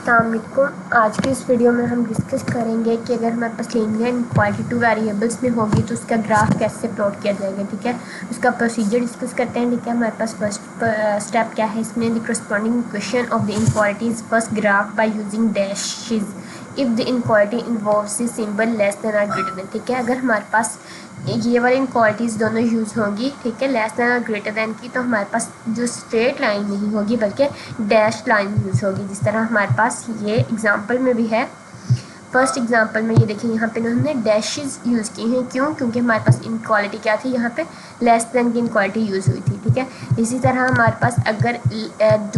अस्सलामुअलैकुम। आज की इस वीडियो में हम डिस्कस करेंगे कि अगर हमारे पास लीनियर इनक्वालिटी टू वेरिएबल्स में होगी तो उसका ग्राफ कैसे प्लॉट किया जाएगा। ठीक है, उसका प्रोसीजर डिस्कस करते हैं। ठीक है, हमारे पास फर्स्ट स्टेप क्या है इसमें, the corresponding equation of the inequalities first graph by using dashes if the inequality involves the symbol less than और ग्रेटर देन। ठीक है, अगर हमारे पास ये वाली इनक्वालिटीज़ दोनों यूज़ होंगी, ठीक है, लेस देन और ग्रेटर देन की, तो हमारे पास जो स्ट्रेट लाइन नहीं होगी बल्कि डैश लाइन यूज़ होगी, जिस तरह हमारे पास ये एग्जांपल में भी है। फर्स्ट एग्जांपल में ये देखिए, यहाँ पे हमने डैशेस यूज़ की हैं। क्यों? क्योंकि हमारे पास इनक्वालिटी क्या थी, यहाँ पे लेस देन की इनक्वालिटी यूज़ हुई थी। ठीक है, इसी तरह हमारे पास अगर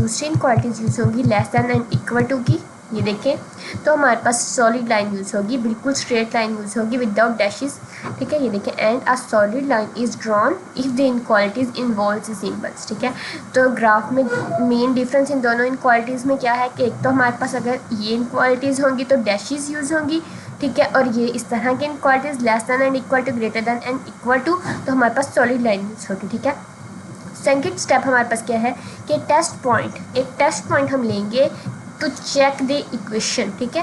दूसरी इनक्वालिटीज़ यूज़ होंगी less than and equal to की, ये देखें, तो हमारे पास सॉलिड लाइन यूज़ होगी, बिल्कुल स्ट्रेट लाइन यूज़ होगी विदाउट डैशेस। ठीक है, ये देखें, and a solid line is drawn if the inequalities involves symbols. ठीक है, तो ग्राफ में मेन डिफरेंस इन दोनों इनक्वालिटीज़ में क्या है कि एक तो हमारे पास अगर ये इनक्वालिटीज़ होंगी तो डैशेस यूज़ होंगी। ठीक है, और ये इस तरह की inequalities less than and equal to, greater than and equal to, तो हमारे पास सॉलिड लाइन यूज़ होगी। ठीक है, सेकंड स्टेप हमारे पास क्या है कि टेस्ट पॉइंट, एक टेस्ट पॉइंट हम लेंगे टू चेक द इक्वेशन। ठीक है,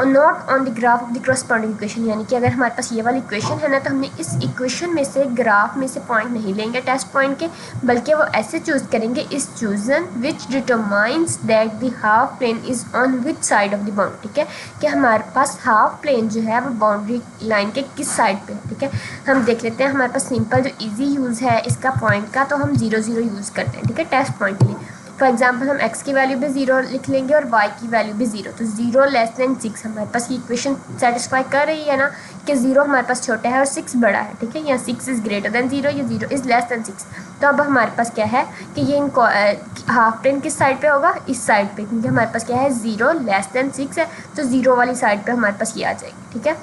not on the graph of the corresponding equation, यानी कि अगर हमारे पास ये वाली इक्वेशन है ना, तो हमने इस इक्वेशन में से ग्राफ में से पॉइंट नहीं लेंगे टेस्ट पॉइंट के, बल्कि वो ऐसे चूज़ करेंगे इस chosen which determines that the half plane is on which side of the boundary. ठीक है, कि हमारे पास हाफ प्लेन जो है वो बाउंड्री लाइन के किस साइड पे है। ठीक है, हम देख लेते हैं, हमारे पास सिंपल जो ईजी यूज़ है इसका पॉइंट का, तो हम 0 0 यूज़ करते हैं। ठीक है, टेस्ट पॉइंट के लिए फॉर एग्जाम्पल हम x की वैल्यू भी 0 लिख लेंगे और y की वैल्यू भी 0, तो 0 लेस देन 6 हमारे पास ये इक्वेशन सेटिस्फाई कर रही है ना, कि 0 हमारे पास छोटा है और 6 बड़ा है। ठीक है, या 6 इज़ ग्रेटर देन 0 या 0 इज़ लेस देन 6। तो अब हमारे पास क्या है कि ये हाफ प्लेन किस साइड पे होगा, इस साइड पे, क्योंकि हमारे पास क्या है 0 लेस देन 6 है, तो 0 वाली साइड पे हमारे पास ये आ जाएगी। ठीक है,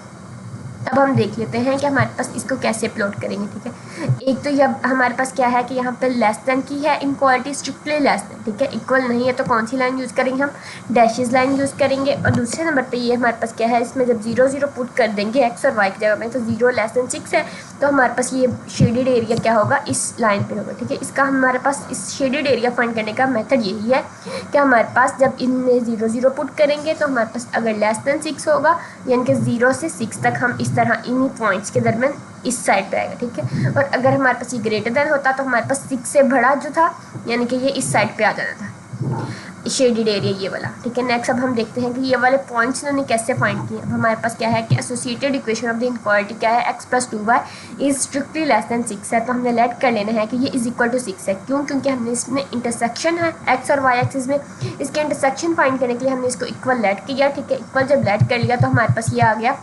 अब हम देख लेते हैं कि हमारे पास इसको कैसे प्लॉट करेंगे। ठीक है, एक तो ये हमारे पास क्या है कि यहाँ पे लेस देन की है इनक्वालिटी, स्ट्रिक्टली लेस देन। ठीक है, इक्वल नहीं है तो कौन सी लाइन यूज़ करेंगे हम, डैशेस लाइन यूज़ करेंगे। और दूसरे नंबर पे ये हमारे पास क्या है, इसमें जब 0 0 पुट कर देंगे x और y की जगह में, तो 0 लेस देन 6 है, तो हमारे पास ये शेडेड एरिया क्या होगा, इस लाइन पे होगा। ठीक है, इसका हमारे पास इस शेडेड एरिया फाइंड करने का मेथड यही है कि हमारे पास जब इनमें 0 0 पुट करेंगे तो हमारे पास अगर लेस देन 6 होगा, यानी कि 0 से 6 तक हम इस तरह इन्हीं पॉइंट्स के दरमियान इस साइड पे आएगा। ठीक है, और अगर हमारे पास ये ग्रेटर देन होता तो हमारे पास 6 से बड़ा जो था, यानी कि ये इस साइड पे आ जाना था, शेडेड एरिया ये वाला। ठीक है, नेक्स्ट अब हम देखते हैं कि ये वाले पॉइंट्स इन्होंने कैसे फाइंड किए। अब हमारे पास क्या है कि associated equation of the inequality क्या है, x + 2y is strictly less than 6 है, तो हमने लेट कर लेना है कि ये इज इक्वल टू 6 है। क्यों? क्योंकि हमने इसमें इंटरसेक्शन है x और y एक्सिस में, इसके इंटरसेक्शन फाइंड करने के लिए हमने इसको इक्वल लेट किया। ठीक है, इक्वल जब लेट कर लिया तो हमारे पास ये आ गया,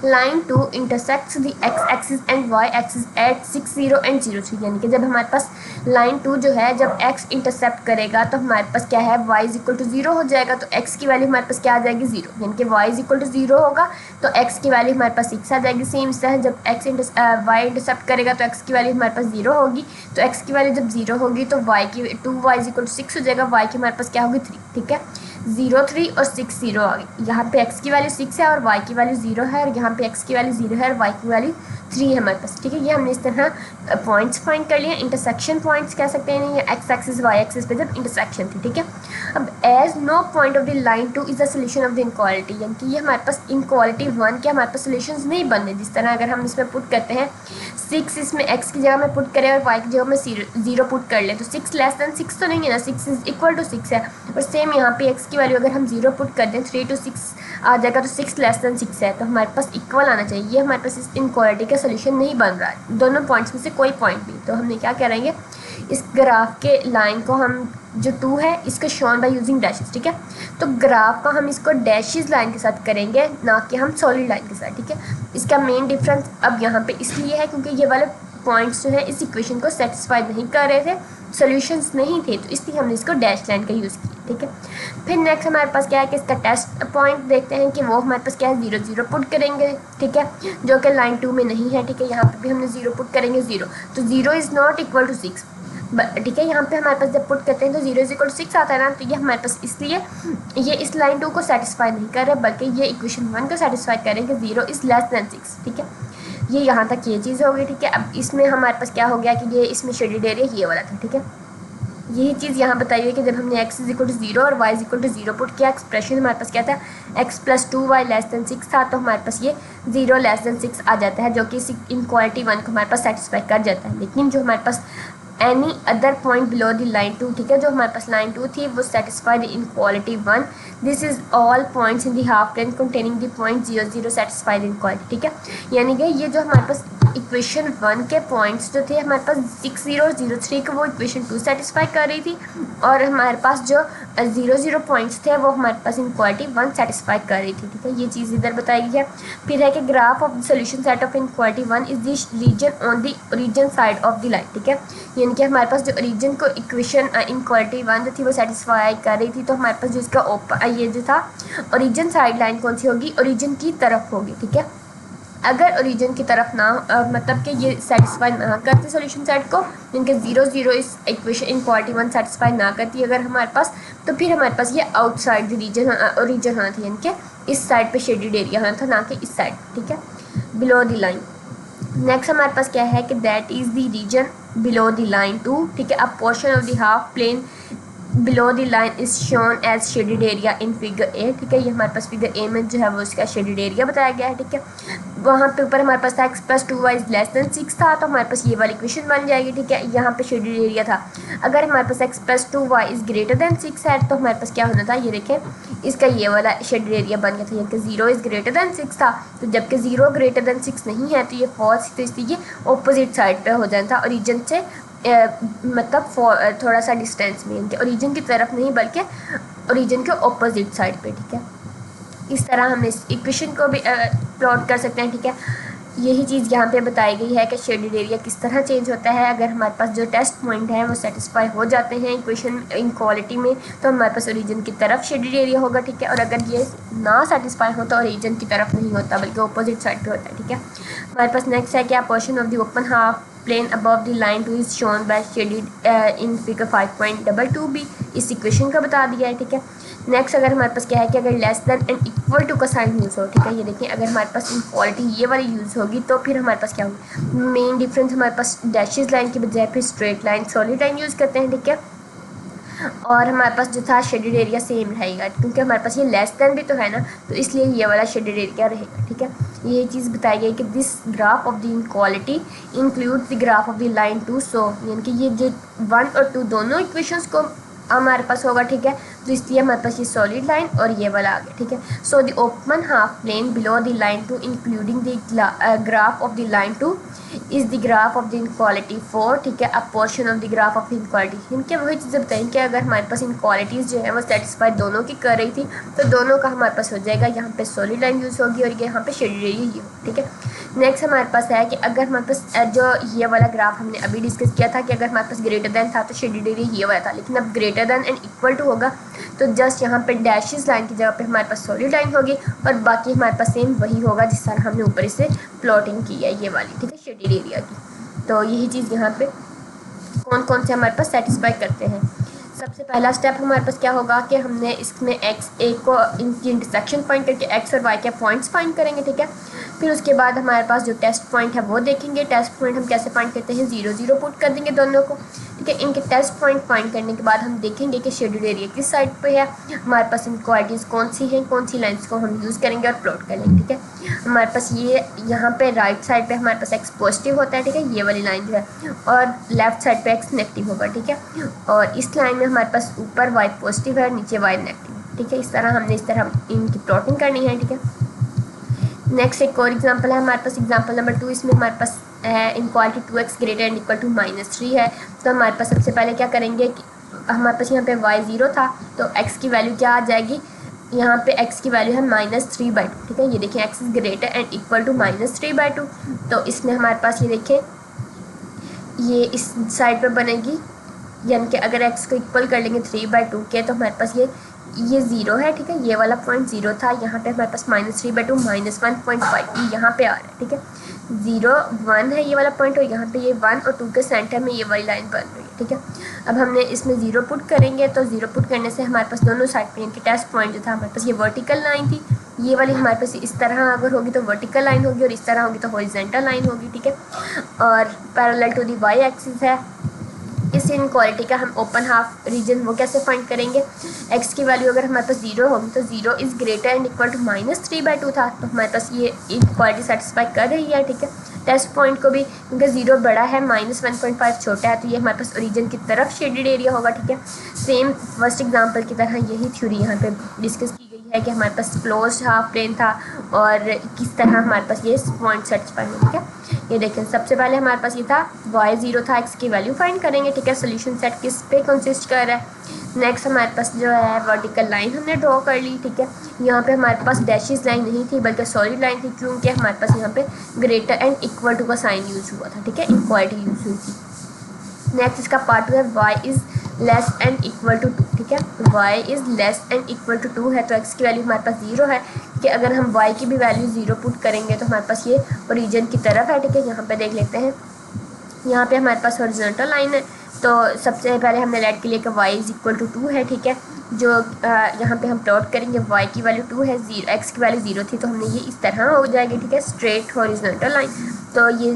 line 2 intersects the x axis and y axis at 6 0 and 0 3, यानी कि जब हमारे पास लाइन 2 जो है जब x इंटरसेप्ट करेगा तो हमारे पास क्या है, y इज इक्वल टू 0 हो जाएगा, तो x की वैल्यू हमारे पास क्या आ जाएगी 0, यानी कि y इज इक्वल टू 0 होगा तो x की वैल्यू हमारे पास 6 आ जाएगी। सेम इस तरह जब y इंटरसेप्ट करेगा तो x की वैल्यू हमारे पास 0 होगी, तो x की वैल्यू जब 0 होगी तो y इज इक्वल टू 6 हो जाएगा, y की हमारे पास क्या होगी 3। ठीक है, 0 3 और 6 0 आ गई, यहाँ पे x की वैल्यू 6 है और y की वैल्यू 0 है, और यहाँ पे x की वैल्यू 0 है और y की वैल्यू 3 है हमारे पास। ठीक है, ये हमने इस तरह पॉइंट्स फाइंड कर लिए, इंटरसेक्शन पॉइंट्स कह सकते हैं, या x एक्सिस y एक्सिस पे जब इंटरसेक्शन थी। ठीक है, अब as no point of the line 2 is the solution of the inequality, यानी कि ये हमारे पास इनक्वालिटी 1 के हमारे पास सोल्यूशंस नहीं बन रहे। जिस तरह अगर हम इसमें पुट करते हैं 6 इसमें x की जगह में पुट करें और y की जगह में 0 पुट कर लें, तो 6 लेस देन 6 तो नहीं है ना, 6 इज इक्वल टू 6 है, और सेम यहाँ पे x की वैल्यू अगर हम 0 पुट कर दें 3 to 6 आ जाएगा, तो 6 लेस देन 6 है, तो हमारे पास इक्वल आना चाहिए। ये हमारे पास इस इनक्वालिटी का सोल्यूशन नहीं बन रहा है, दोनों पॉइंट्स में से कोई पॉइंट नहीं, तो हमने क्या करेंगे, इस ग्राफ के लाइन को हम जो 2 है इसको शोन बाय यूजिंग डैशेस। ठीक है, तो ग्राफ का हम इसको डैशेस लाइन के साथ करेंगे, ना कि हम सॉलिड लाइन के साथ। ठीक है, इसका मेन डिफरेंस अब यहाँ पे इसलिए है क्योंकि ये वाले पॉइंट्स जो है इस इक्वेशन को सेटिस्फाई नहीं कर रहे थे, सॉल्यूशंस नहीं थे, तो इसलिए हमने इसको डैश लाइन का यूज़ किया। ठीक है, फिर नेक्स्ट हमारे पास क्या है कि इसका टेस्ट पॉइंट देखते हैं कि वो हमारे पास क्या है, 0 0 पुट करेंगे। ठीक है, जो कि लाइन 2 में नहीं है। ठीक है, यहाँ पे भी हमने 0 पुट करेंगे 0, तो 0 इज़ नॉट इक्वल टू 6। ठीक है, यहाँ पे हमारे पास जब पुट करते हैं तो 0 इज इक्वल टू 6 आता है ना, तो ये हमारे पास इसलिए ये इस लाइन 2 को सेटिस्फाई नहीं कर रहे, बल्कि ये इक्वेशन 1 को सेटिस्फाई करें कि 0 इज़ लेस देन 6। ठीक है, ये यहाँ तक ये चीज़ हो गई। ठीक है, अब इसमें हमारे पास क्या हो गया कि ये इसमें शेडेड एरिया ये वाला था। ठीक है, यही चीज़ यहाँ बताई है कि जब हमने x इज इक्वल टू 0 और y is equal to 0 put किया, एक्सप्रेशन हमारे पास क्या था, x plus 2y less than 6 था, तो हमारे पास ये 0 लेस देन 6 आ जाता है, जो कि इस इनक्वालिटी 1 को हमारे पास सेटिस्फाई कर जाता है। लेकिन जो हमारे पास any other point below the line 2, ठीक है, जो हमारे पास लाइन 2 थी वो satisfied inequality 1, this is all points in the half plane containing the point 0 0 satisfied inequality, ठीक है। यानी कि ये जो हमारे पास इक्वेशन 1 के पॉइंट्स जो थे हमारे पास 6 0 और 0 3 को वो इक्वेशन 2 सेटिस्फाई कर रही थी, और हमारे पास जो 0 0 पॉइंट्स थे वो हमारे पास इनक्वालिटी 1 सेटिस्फाई कर रही थी, ठीक है। ये चीज़ इधर बताई गई है। फिर है कि graph of the solution set of inequality 1 is the region on the origin side of the line, ठीक है। यानी कि हमारे पास जो ओरिजिन को इक्वेशन इनक्वालिटी 1 जो थी वो सेटिस्फाई कर रही थी, तो हमारे पास जो इसका ये जो था ओरिजिन साइड लाइन कौन सी होगी, ओरिजिन की तरफ होगी, ठीक है। अगर ओरिजिन की तरफ ना मतलब कि ये सेटिस्फाई ना करते सोल्यूशन सेट को, जिनके 0 0 इस इक्वेशन इनक्वालिटी 1 सेटिस्फाई ना करती अगर हमारे पास, तो फिर हमारे पास ये आउटसाइड द रीजन ओरिजिन होना था, यानी कि इस साइड पे शेडेड एरिया होना था, ना कि इस साइड, ठीक है, बिलो द लाइन। नेक्स्ट हमारे पास क्या है कि that is the region below the line 2, ठीक है। अब portion of the half plane below the line is shown as shaded area in figure A, ठीक है। ये हमारे पास फिगर ए में जो है वो इसका शेडेड एरिया बताया गया है, ठीक है। वहाँ पे ऊपर हमारे पास था x plus 2y less than 6 था, तो हमारे पास ये वाली इक्वेशन बन जाएगी, ठीक है। यहाँ पे शेडेड एरिया था, अगर हमारे पास x plus 2y is greater than 6 है, तो हमारे पास क्या होना था, ये देखें इसका ये वाला शेडेड एरिया बन गया था, यानी कि 0 इज ग्रेटर देन 6 था, तो जबकि 0 ग्रेटर देन 6 नहीं है तो ये फॉल्स, तो इसलिए ये ऑपोजिट साइड पे हो जाना था, ओरिजिन से मतलब थोड़ा सा डिस्टेंस में, इनके ओरिजिन की तरफ नहीं बल्कि ओरिजिन के ऑपोजिट साइड पे, ठीक है। इस तरह हम इस इक्वेशन को भी प्लॉट कर सकते हैं, ठीक है। यही चीज़ यहाँ पे बताई गई है कि शेडेड एरिया किस तरह चेंज होता है अगर हमारे पास जो टेस्ट पॉइंट है वो सेटिस्फाई हो जाते हैं इक्वेशन इनक्वालिटी में, तो हमारे पास ओरिजिन की तरफ शेडेड एरिया होगा, ठीक है। और अगर ये ना सेटिस्फाई हो तो ओरिजिन की तरफ नहीं होता बल्कि ऑपोजिट साइड पे होता है, ठीक है। हमारे पास नेक्स्ट है क्या, portion of the open half plane above the line 2 is shown by shaded in figure 5.22b, इस इक्वेशन का बता दिया है, ठीक है। नेक्स्ट अगर हमारे पास क्या है कि अगर less than and equal to का साइन यूज़ हो, ठीक है, ये देखिए अगर हमारे पास इनक्वालिटी ये वाली यूज़ होगी तो फिर हमारे पास क्या होगी, मेन डिफरेंस हमारे पास डैशेस लाइन की बजाय फिर straight line solid line use करते हैं, ठीक है। और हमारे पास जो था शेडेड एरिया सेम रहेगा, क्योंकि हमारे पास ये लेस देन भी तो है ना, तो इसलिए ये वाला शेडेड एरिया रहेगा, ठीक है। ये चीज़ बताई गई कि this graph of the inequality include the graph of the line 2, सो यानी कि ये जो 1 और 2 दोनों इक्वेशंस को हमारे पास होगा, ठीक है। तो इसलिए हमारे पास ये सॉलिड लाइन और ये वाला आ गया, ठीक है। So the open half plane below the line 2 including the graph of the line 2 is the graph of the inequality 4, ठीक है। अब portion of the graph of inequality, इनके वही चीज़ें बताएं कि अगर हमारे पास इनक्वालिटीज़ जो है वो सेटिस्फाइड दोनों की कर रही थी, तो दोनों का हमारे पास हो जाएगा, यहाँ पे सॉलिड लाइन यूज़ होगी और यहाँ पे शेडेड एरिया ये, ठीक है। नेक्स्ट हमारे पास है कि अगर हमारे पास जो ये वाला ग्राफ हमने अभी डिस्कस किया था कि अगर हमारे पास ग्रेटर देन था तो शेडेड एरिया ये वाला था, लेकिन अब greater than and equal to होगा तो जस्ट यहाँ पे डैशेस लाइन की जगह पे हमारे पास सॉलिड लाइन होगी और बाकी हमारे पास सेम वही होगा जिस तरह हमने ऊपर इसे प्लॉटिंग की है ये वाली, ठीक है, शेडेड एरिया की। तो यही चीज़ यहाँ पे कौन कौन से हमारे पास सेटिस्फाई करते हैं। सबसे पहला स्टेप हमारे पास क्या होगा कि हमने इसमें एक्स ए को इनकी इंटरसेक्शन पॉइंट करके एक्स और वाई के पॉइंट्स फाइंड करेंगे, ठीक है। फिर उसके बाद हमारे पास जो टेस्ट पॉइंट है वो देखेंगे, टेस्ट पॉइंट हम कैसे फाइंड करते हैं, 0 0 पुट कर देंगे दोनों को, ठीक है। इनके टेस्ट पॉइंट फाइंड करने के बाद हम देखेंगे कि शेडेड एरिया किस साइड पे है, हमारे पास इनक्वालिटीज़ कौन सी हैं, कौन सी लाइन्स को हम यूज़ करेंगे और प्लॉट करेंगे, ठीक है। हमारे पास ये यहाँ पे राइट साइड पे हमारे पास एक्स पॉजिटिव होता है, ठीक है, ये वाली लाइन जो है, और लेफ्ट साइड पे एक्स नेगेटिव होगा, ठीक है। और इस लाइन में हमारे पास ऊपर वाई पॉजिटिव है, नीचे वाई नेगेटिव, ठीक है। इस तरह हमने इस तरह इनकी प्लॉटिंग करनी है, ठीक है। नेक्स्ट एक और एग्जांपल है हमारे पास, एग्जांपल नंबर 2, इसमें हमारे पास है inequality 2x greater and equal to -3 है। तो हमारे पास सबसे पहले क्या करेंगे कि हमारे पास यहाँ पे y 0 था तो x की वैल्यू क्या आ जाएगी, यहाँ पे x की वैल्यू है -3/2, ठीक है। ये देखें x is greater and equal to -3/2, तो इसमें हमारे पास ये देखें ये इस साइड पर बनेगी, यानी कि अगर x को इक्वल कर लेंगे 3/2 के तो हमारे पास ये 0 है, ठीक है। ये वाला पॉइंट 0 था, यहाँ पे हमारे पास -3/2 -1.5 यहाँ पे आ रहा है, ठीक है। 0 1 है ये वाला पॉइंट और यहाँ पे ये 1 और 2 के सेंटर में ये वाली लाइन बन रही है, ठीक है। अब हमने इसमें 0 पुट करेंगे तो 0 पुट करने से हमारे पास दोनों साइड पे इनकी टेस्ट पॉइंट जो था हमारे पास ये वर्टिकल लाइन थी, ये वाली हमारे पास इस तरह अगर होगी तो वर्टिकल लाइन होगी और इस तरह होगी तो हॉरिजॉन्टल लाइन होगी, ठीक है। और parallel to the Y axis है, इस इनक्वालिटी का हम ओपन हाफ रीजन वो कैसे फाइंड करेंगे। एक्स की वैल्यू अगर हमारे पास 0 होगी तो 0 is greater and equal to -3/2 था, तो हमारे पास ये इनक्वालिटी सेटिस्फाई कर रही है, ठीक है। टेस्ट पॉइंट को भी क्योंकि 0 बड़ा है -1.5 छोटा है, तो ये हमारे पास ओरिजिन की तरफ शेडेड एरिया होगा, ठीक है। सेम फर्स्ट एग्जाम्पल की तरह यही थ्योरी यहाँ पे डिस्कस की गई है कि हमारे पास क्लोज हाफ प्लेन था और किस तरह हमारे पास ये पॉइंट सेटिस्फाई है, ठीक है। ये देखें, सबसे पहले हमारे पास ये था y 0 था, x की वैल्यू फाइंड करेंगे, ठीक है। सोल्यूशन सेट किस पे कंसिस्ट कर रहा है। नेक्स्ट हमारे पास जो है वर्टिकल लाइन हमने ड्रॉ कर ली, ठीक है। यहाँ पे हमारे पास डैशेस लाइन नहीं थी बल्कि सॉलिड लाइन थी, क्योंकि हमारे पास यहाँ पे ग्रेटर एंड इक्वल टू का साइन यूज़ हुआ था, ठीक है, इक्वालिटी यूज़ हुई थी। नेक्स्ट इसका पार्ट 2 है y is less and equal to 2, ठीक है। y is less and equal to 2 है, तो x की वैल्यू हमारे पास 0 है, कि अगर हम y की भी वैल्यू 0 पुट करेंगे तो हमारे पास ये ओरिजिन की तरफ है, ठीक है। यहाँ पे देख लेते हैं, यहाँ पे हमारे पास हॉरिजॉन्टल लाइन है, तो सबसे पहले हमने लेट के लिए कि y इज़ इक्वल टू 2 है, ठीक है। जो यहाँ पे हम प्लॉट करेंगे y की वैल्यू 2 है, x की वैल्यू 0 थी, तो हमने ये इस तरह हो जाएगी, ठीक है, स्ट्रेट हॉरिजॉन्टल लाइन। तो ये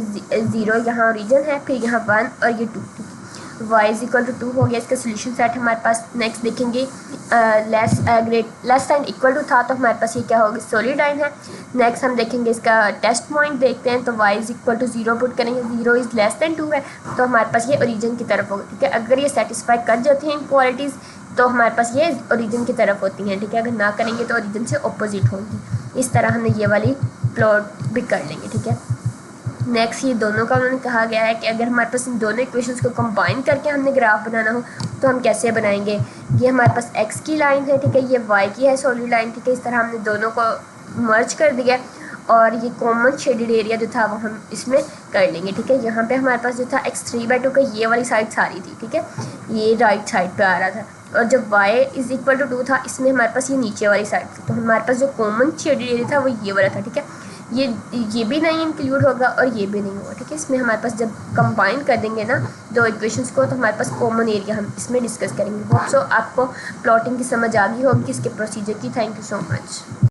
0 यहाँ ओरिजिन है, फिर यहाँ 1 और ये 2, ठीक है। y इज़ इक्वल टू 2 हो गया, इसका सोल्यूशन सेट हमारे पास। नेक्स्ट देखेंगे लेस एंड इक्वल टू था, तो हमारे पास ये क्या होगी, सॉलिड लाइन है। नेक्स्ट हम देखेंगे इसका टेस्ट पॉइंट देखते हैं, तो y is equal to 0 put करेंगे, 0 इज़ लेस दैन 2 है, तो हमारे पास ये ओरिजिन की तरफ होगा, ठीक है। अगर ये सेटिस्फाई कर जाती हैं इनक्वालिटीज़ तो हमारे पास ये ओरिजिन की तरफ होती हैं, ठीक है। अगर ना करेंगे तो ओरिजिन से अपोजिट होंगी। इस तरह हमने ये वाली प्लॉट भी कर लेंगे, ठीक है। नेक्स्ट ये दोनों का उन्होंने कहा गया है कि अगर हमारे पास इन दोनों इक्वेशंस को कंबाइन करके हमने ग्राफ बनाना हो तो हम कैसे बनाएंगे। ये हमारे पास x की लाइन है, ठीक है, ये y की है सॉलिड लाइन, ठीक है। इस तरह हमने दोनों को मर्ज कर दिया और ये कॉमन शेडेड एरिया जो था वो हम इसमें कर लेंगे, ठीक है। यहाँ पे हमारे पास जो था x 3/2 का ये वाली साइड सारी थी, ठीक है, ये राइट साइड पे आ रहा था, और जब y इज़ इक्वल टू 2 था इसमें हमारे पास ये नीचे वाली साइड थी, तो हमारे पास जो कॉमन शेडेड एरिया था वो ये वाला था, ठीक है। ये भी नहीं इंक्लूड होगा और ये भी नहीं होगा, ठीक है। इसमें हमारे पास जब कंबाइन कर देंगे ना दो इक्वेशंस को तो हमारे पास कॉमन एरिया हम इसमें डिस्कस करेंगे। होप सो आपको प्लॉटिंग की समझ आ गई होगी इसके प्रोसीजर की। Thank you so much.